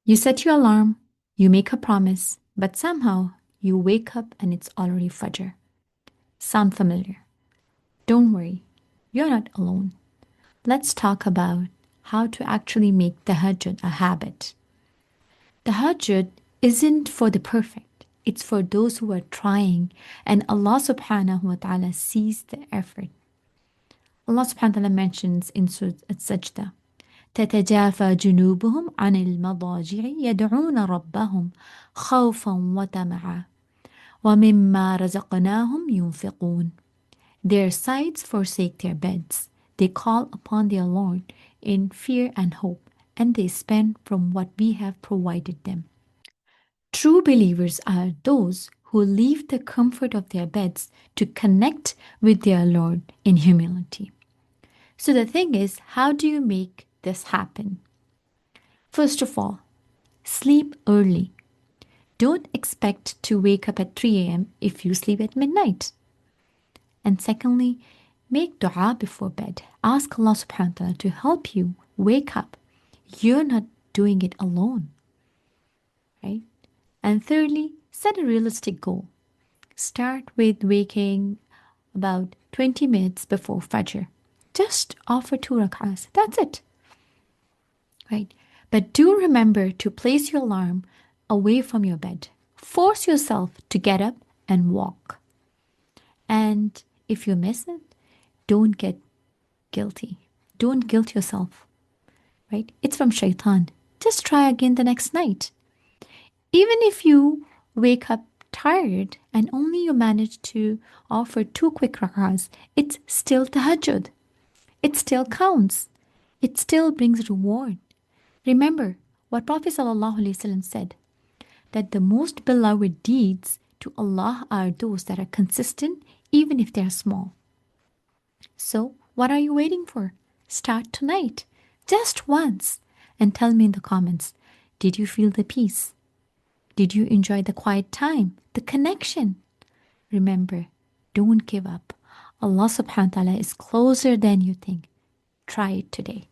You set your alarm, you make a promise, but somehow you wake up and it's already Fajr. Sound familiar? Don't worry, you're not alone. Let's talk about how to actually make Tahajjud a habit. Tahajjud isn't for the perfect, it's for those who are trying, and Allah subhanahu wa ta'ala sees the effort. Allah subhanahu wa ta'ala mentions in Surah Al-Sajda, تتجافى جنوبهم عن المضاجع يدعون ربهم خوفا وطمعا ومما رزقناهم ينفقون. Their sides forsake their beds. They call upon their Lord in fear and hope, and they spend from what we have provided them. True believers are those who leave the comfort of their beds to connect with their Lord in humility. So the thing is, how do you make this happen? First of all, sleep early. Don't expect to wake up at 3 a.m. if you sleep at midnight. And secondly, make dua before bed. Ask Allah subhanahu wa ta'ala to help you wake up. You're not doing it alone, right? And thirdly, set a realistic goal. Start with waking about 20 minutes before Fajr. Just offer 2 rak'ahs. That's it, right? But do remember to place your alarm away from your bed. Force yourself to get up and walk. And if you miss it, don't get guilty. Don't guilt yourself, right? It's from shaitan. Just try again the next night. Even if you wake up tired and only you manage to offer 2 quick rak'ahs, it's still tahajjud. It still counts. It still brings reward. Remember what Prophet ﷺ said, that the most beloved deeds to Allah are those that are consistent, even if they are small. So, what are you waiting for? Start tonight, just once, and tell me in the comments, did you feel the peace? Did you enjoy the quiet time, the connection? Remember, don't give up. Allah subhanahu wa ta'ala is closer than you think. Try it today.